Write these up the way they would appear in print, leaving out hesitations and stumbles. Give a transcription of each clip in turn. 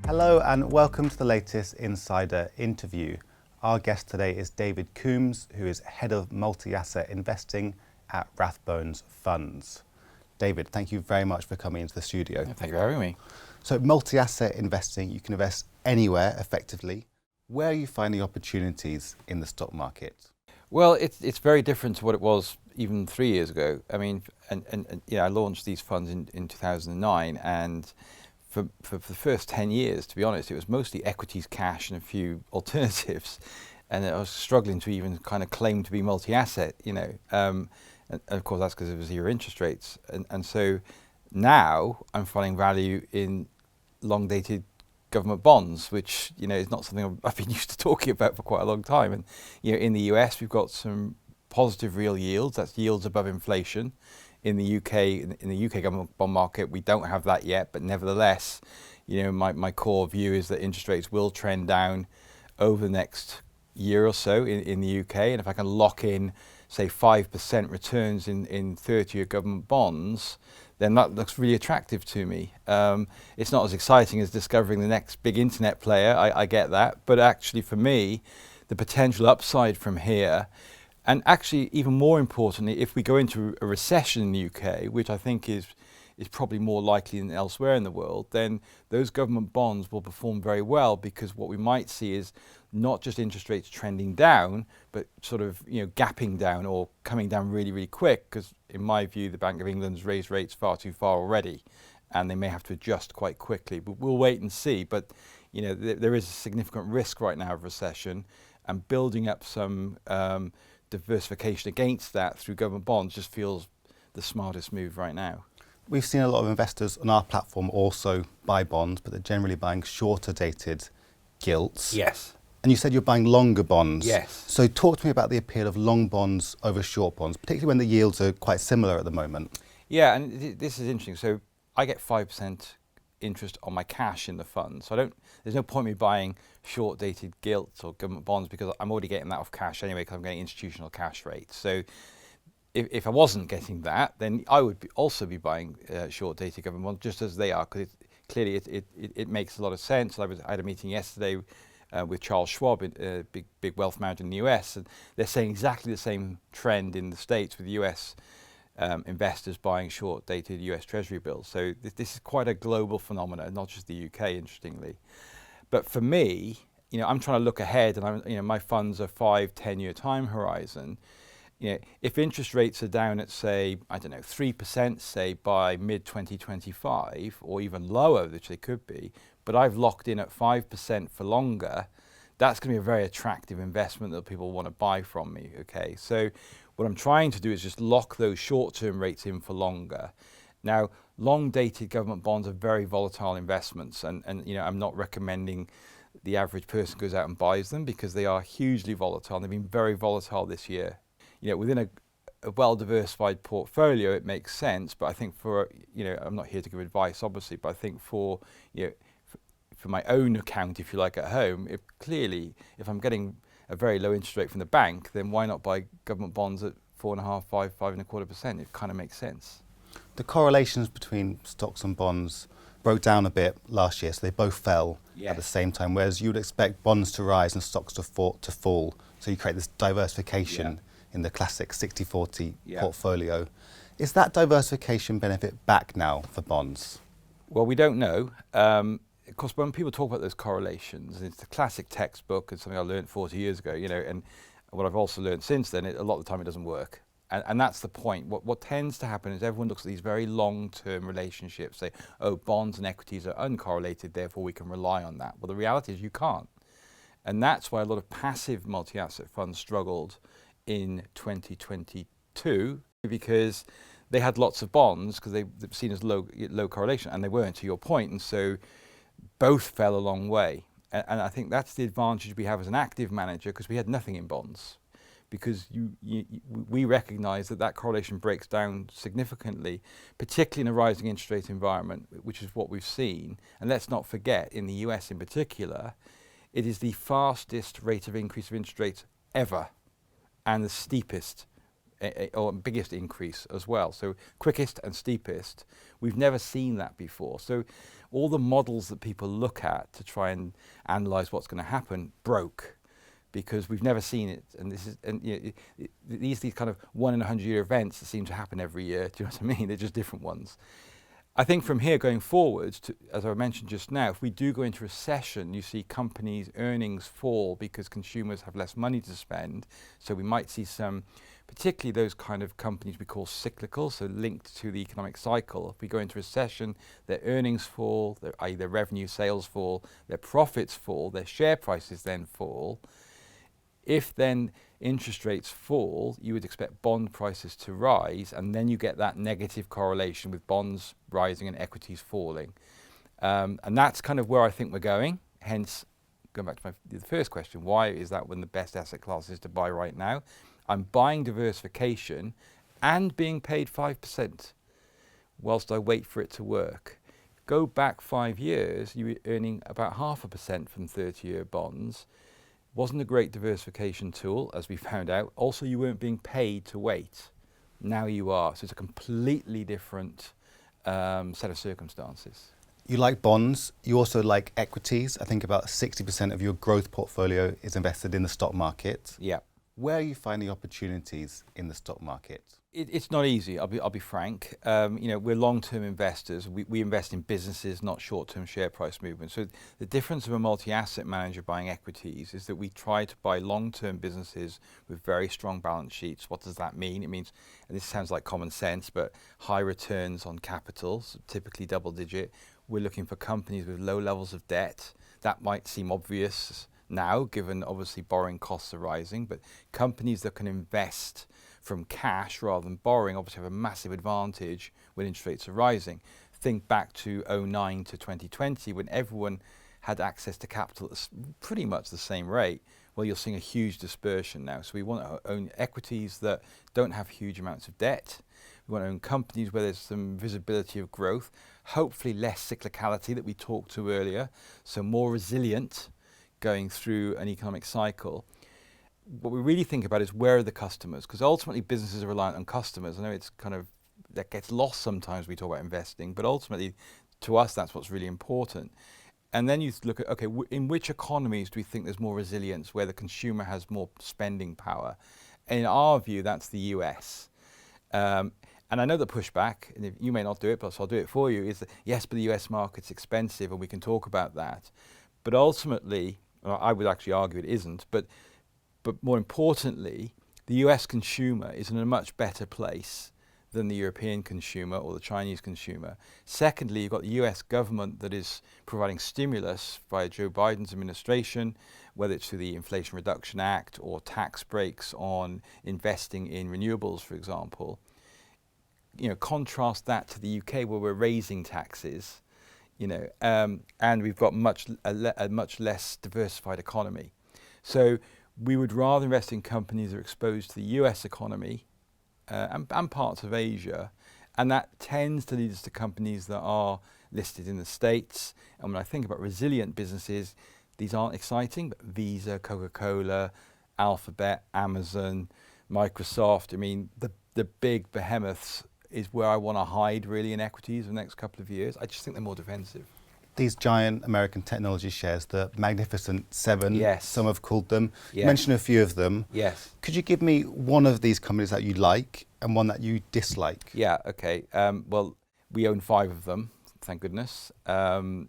Hello and welcome to the latest Insider interview. Our guest today is David Coombs, who is Head of Multi-Asset Investing at Rathbone's Funds. David, thank you very much for coming into the studio. Thank you for having me. So multi-asset investing, you can invest anywhere effectively. Where are you finding opportunities in the stock market? Well, it's very different to what it was even 3 years ago. I mean, I launched these funds in 2009, and for the first 10 years, to be honest, it was mostly equities, cash, and a few alternatives. And I was struggling to even kind of claim to be multi-asset, and of course, that's because it was zero interest rates. And so now I'm finding value in long-dated government bonds, which, is not something I've been used to talking about for quite a long time. And, in the US, we've got some positive real yields. That's yields above inflation. In the UK, in the UK government bond market, we don't have that yet, but nevertheless, my core view is that interest rates will trend down over the next year or so in the UK. And if I can lock in, say, 5% returns in 30-year government bonds, then that looks really attractive to me. It's not as exciting as discovering the next big internet player, I get that, but actually for me, the potential upside from here, and actually even more importantly, if we go into a recession in the UK, which I think is probably more likely than elsewhere in the world, then those government bonds will perform very well, because what we might see is not just interest rates trending down, but sort of gapping down or coming down really, really quick, because in my view, the Bank of England's raised rates far too far already, and they may have to adjust quite quickly. But we'll wait and see. But there is a significant risk right now of recession, and building up some diversification against that through government bonds just feels the smartest move right now. We've seen a lot of investors on our platform also buy bonds, but they're generally buying shorter dated gilts. Yes. And you said you're buying longer bonds. Yes. So talk to me about the appeal of long bonds over short bonds, particularly when the yields are quite similar at the moment. Yeah, and this is interesting. So I get 5% interest on my cash in the fund. So there's no point in me buying short dated gilts or government bonds, because I'm already getting that off cash anyway, because I'm getting institutional cash rates. So if I wasn't getting that, then I would also be buying short dated government bonds just as they are, because clearly it makes a lot of sense. I had a meeting yesterday with Charles Schwab, a big wealth manager in the US, and they're saying exactly the same trend in the States with US investors buying short-dated US Treasury bills. So this is quite a global phenomenon, not just the UK, interestingly. But for me, I'm trying to look ahead, and my funds are 5-10 year time horizon. If interest rates are down at, say, 3%, say by mid-2025, or even lower, which they could be, but I've locked in at 5% for longer, that's going to be a very attractive investment that people want to buy from me, okay? So what I'm trying to do is just lock those short-term rates in for longer. Now, long-dated government bonds are very volatile investments, and I'm not recommending the average person goes out and buys them, because they are hugely volatile. They've been very volatile this year. Within a well-diversified portfolio, it makes sense, but I think for, I'm not here to give advice, obviously, but I think for my own account, if you like, at home, if I'm getting a very low interest rate from the bank, then why not buy government bonds at 4.5%, 5.25%? It kind of makes sense. The correlations between stocks and bonds broke down a bit last year, so they both fell at the same time, whereas you would expect bonds to rise and stocks to fall. So you create this diversification in the classic 60-40 portfolio. Is that diversification benefit back now for bonds? Well, we don't know. Of course, when people talk about those correlations, it's the classic textbook, and something I learned 40 years ago, and what I've also learned since then, a lot of the time it doesn't work. And that's the point. What tends to happen is everyone looks at these very long-term relationships, say, oh, bonds and equities are uncorrelated, therefore we can rely on that. Well, the reality is you can't. And that's why a lot of passive multi-asset funds struggled in 2022, because they had lots of bonds, because they're seen as low correlation, and they weren't, to your point. And so both fell a long way. And I think that's the advantage we have as an active manager, because we had nothing in bonds. Because we recognise that correlation breaks down significantly, particularly in a rising interest rate environment, which is what we've seen. And let's not forget, in the US in particular, it is the fastest rate of increase of interest rates ever, and the steepest or biggest increase as well. So quickest and steepest. We've never seen that before. So all the models that people look at to try and analyze what's going to happen broke, because we've never seen it. And this is, and you know, these kind of 1 in 100-year events that seem to happen every year. Do you know what I mean? They're just different ones. I think from here going forward, as I mentioned just now, if we do go into recession, you see companies' earnings fall because consumers have less money to spend. So we might see some, particularly those kind of companies we call cyclical, so linked to the economic cycle. If we go into recession, their earnings fall, i.e. their revenue, sales fall, their profits fall, their share prices then fall. If then interest rates fall, you would expect bond prices to rise, and then you get that negative correlation with bonds rising and equities falling. And that's kind of where I think we're going. Hence, going back to the first question, why is that one of the best asset classes to buy right now? I'm buying diversification and being paid 5% whilst I wait for it to work. Go back 5 years, you were earning about 0.5% from 30-year bonds. Wasn't a great diversification tool, as we found out. Also, you weren't being paid to wait. Now you are. So it's a completely different set of circumstances. You like bonds. You also like equities. I think about 60% of your growth portfolio is invested in the stock market. Yeah. Where are you finding opportunities in the stock market? It's not easy. I'll be frank. You know, we're long-term investors. We invest in businesses, not short-term share price movements. So the difference of a multi-asset manager buying equities is that we try to buy long-term businesses with very strong balance sheets. What does that mean? It means, and this sounds like common sense, but high returns on capital, so typically double-digit. We're looking for companies with low levels of debt. That might seem obvious now, given obviously borrowing costs are rising, but companies that can invest from cash rather than borrowing obviously have a massive advantage when interest rates are rising. Think back to 2009 to 2020 when everyone had access to capital at pretty much the same rate. Well, you're seeing a huge dispersion now. So we want to own equities that don't have huge amounts of debt. We want to own companies where there's some visibility of growth, hopefully less cyclicality that we talked to earlier, so more resilient going through an economic cycle. What we really think about is where are the customers, because ultimately businesses are reliant on customers. I know it's kind of, that gets lost sometimes when we talk about investing, but ultimately to us that's what's really important. And then you look at, okay, in which economies do we think there's more resilience, where the consumer has more spending power? And in our view, that's the US. And I know the pushback, and you may not do it, but so I'll do it for you, is that yes, but the US market's expensive, and we can talk about that. But ultimately, I would actually argue it isn't, but more importantly, the US consumer is in a much better place than the European consumer or the Chinese consumer. Secondly, you've got the US government that is providing stimulus via Joe Biden's administration, whether it's through the Inflation Reduction Act or tax breaks on investing in renewables, for example. You know, contrast that to the UK where we're raising taxes, you know, and we've got a much less diversified economy. So we would rather invest in companies that are exposed to the US economy and parts of Asia, and that tends to lead us to companies that are listed in the States. And when I think about resilient businesses, these aren't exciting, but Visa, Coca-Cola, Alphabet, Amazon, Microsoft, I mean, the big behemoths is where I want to hide really in equities in the next couple of years. I just think they're more defensive. These giant American technology shares, the Magnificent Seven, yes. Some have called them. Yes. You mentioned a few of them. Yes. Could you give me one of these companies that you like and one that you dislike? Yeah, okay. Well, we own 5 of them, thank goodness. I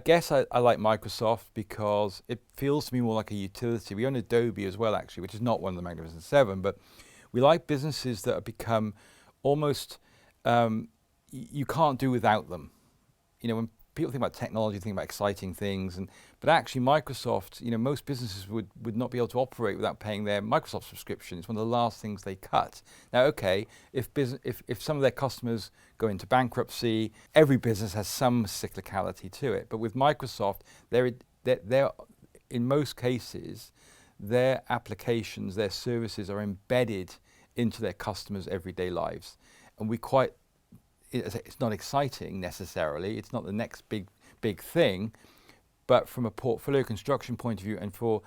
guess I like Microsoft because it feels to me more like a utility. We own Adobe as well, actually, which is not one of the Magnificent Seven, but we like businesses that have become almost, you can't do without them. You know, when people think about technology, think about exciting things, but actually Microsoft, you know, most businesses would not be able to operate without paying their Microsoft subscription. It's one of the last things they cut. Now, okay, if some of their customers go into bankruptcy, every business has some cyclicality to it. But with Microsoft, they're in most cases, their applications, their services are embedded into their customers' everyday lives, and it's not exciting necessarily. It's not the next big thing, but from a portfolio construction point of view, and for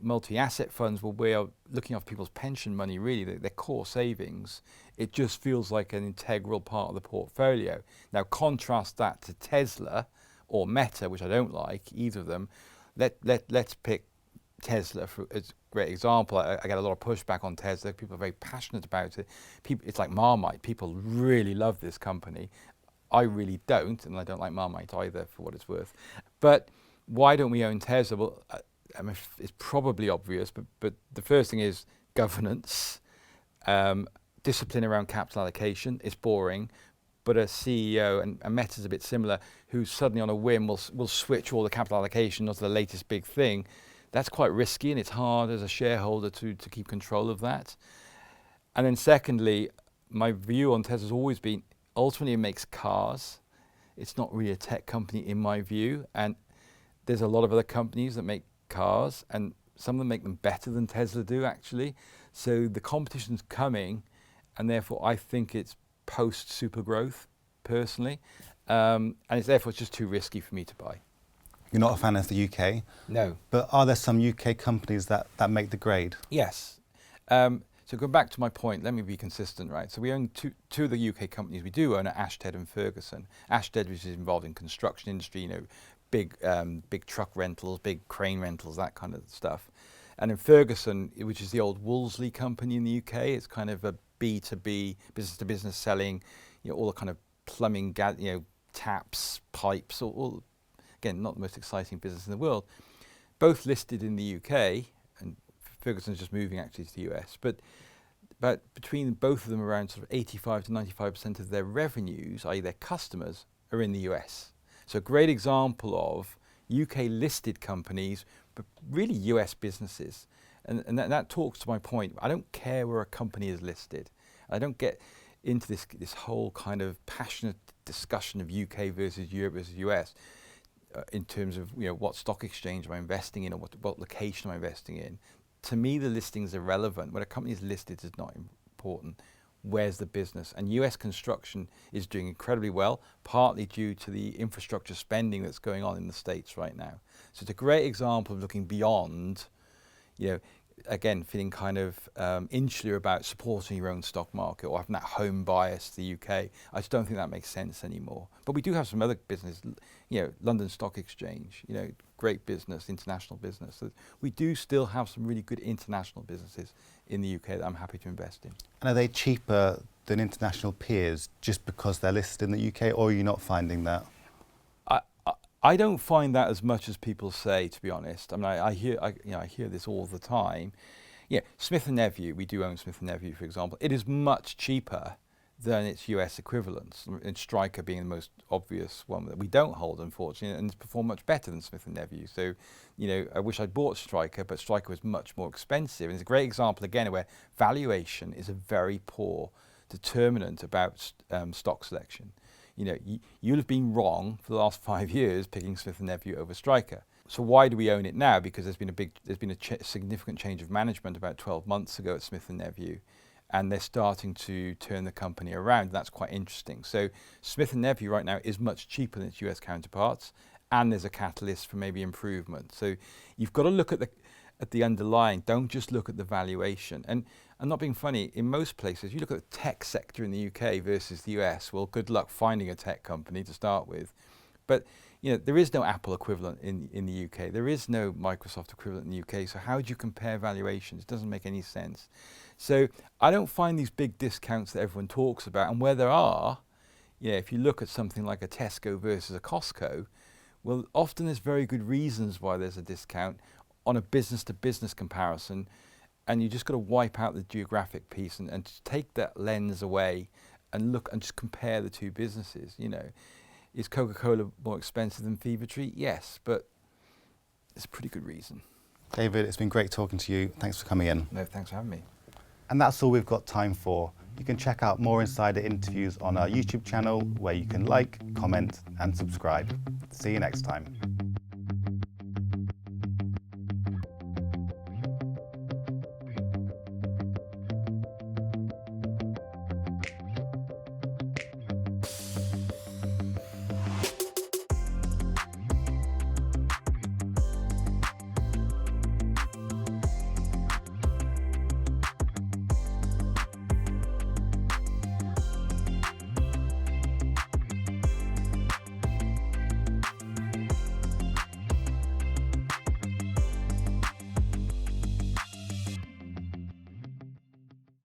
multi-asset funds, well, we are looking after people's pension money, really, their core savings. It just feels like an integral part of the portfolio. Now, contrast that to Tesla or Meta, which I don't like, either of them. Let's pick Tesla as a great example. I get a lot of pushback on Tesla. People are very passionate about it. It's like Marmite. People really love this company. I really don't, and I don't like Marmite either, for what it's worth. But why don't we own Tesla? Well, I mean, it's probably obvious, but the first thing is governance, discipline around capital allocation. It's boring, but a CEO, and Meta's a bit similar, who suddenly on a whim will switch all the capital allocation onto the latest big thing. That's quite risky, and it's hard as a shareholder to keep control of that. And then secondly, my view on Tesla's always been, ultimately it makes cars. It's not really a tech company in my view, and there's a lot of other companies that make cars, and some of them make them better than Tesla do, actually. So the competition's coming, and therefore I think it's post-super growth, personally. And therefore it's just too risky for me to buy. You're not a fan of the UK? No. But are there some UK companies that make the grade? Yes. So going back to my point, let me be consistent, right? So we own two of the UK companies we do own are Ashtead and Ferguson. Ashtead, which is involved in construction industry, big truck rentals, big crane rentals, that kind of stuff. And in Ferguson, which is the old Wolseley company in the UK, it's kind of a B2B, business to business selling, all the kind of plumbing, taps, pipes, all again, not the most exciting business in the world. Both listed in the UK, and Ferguson's just moving actually to the US, but between both of them, around sort of 85 to 95% of their revenues, i.e. their customers, are in the US. So a great example of UK listed companies, but really US businesses. And that talks to my point. I don't care where a company is listed. I don't get into this whole kind of passionate discussion of UK versus Europe versus US in terms of what stock exchange am I investing in, or what location am I investing in. To me, the listing's irrelevant. When a company is listed, is not important. Where's the business? And US construction is doing incredibly well, partly due to the infrastructure spending that's going on in the States right now. So it's a great example of looking beyond, again, feeling kind of insular about supporting your own stock market or having that home bias to the UK. I just don't think that makes sense anymore. But we do have some other business, London Stock Exchange, great business, international business. So we do still have some really good international businesses in the UK that I'm happy to invest in. And are they cheaper than international peers just because they're listed in the UK, or are you not finding that? I don't find that as much as people say, to be honest. I mean, I hear this all the time. Yeah, Smith & Nephew, we do own Smith & Nephew, for example. It is much cheaper than its US equivalents, and Stryker being the most obvious one that we don't hold, unfortunately, and it's performed much better than Smith & Nephew. So, I wish I'd bought Stryker, but Stryker was much more expensive. And it's a great example, again, where valuation is a very poor determinant about stock selection. You'll have been wrong for the last 5 years picking Smith & Nephew over Stryker. So why do we own it now? Because there's been a significant change of management about 12 months ago at Smith & Nephew, and they're starting to turn the company around. That's quite interesting. So Smith & Nephew right now is much cheaper than its US counterparts, and there's a catalyst for maybe improvement. So you've got to look at the underlying. Don't just look at the valuation. And I'm not being funny. In most places, you look at the tech sector in the UK versus the US. Well, good luck finding a tech company to start with. But there is no Apple equivalent in the UK. There is no Microsoft equivalent in the UK. So how do you compare valuations? It doesn't make any sense. So I don't find these big discounts that everyone talks about. And where there are, if you look at something like a Tesco versus a Costco, well, often there's very good reasons why there's a discount on a business-to-business comparison, and you just got to wipe out the geographic piece and just take that lens away and look and just compare the two businesses. Is Coca-Cola more expensive than Fever-Tree? Yes, but it's a pretty good reason. David, it's been great talking to you. Thanks for coming in. No, thanks for having me. And that's all we've got time for. You can check out more insider interviews on our YouTube channel, where you can like, comment, and subscribe. See you next time.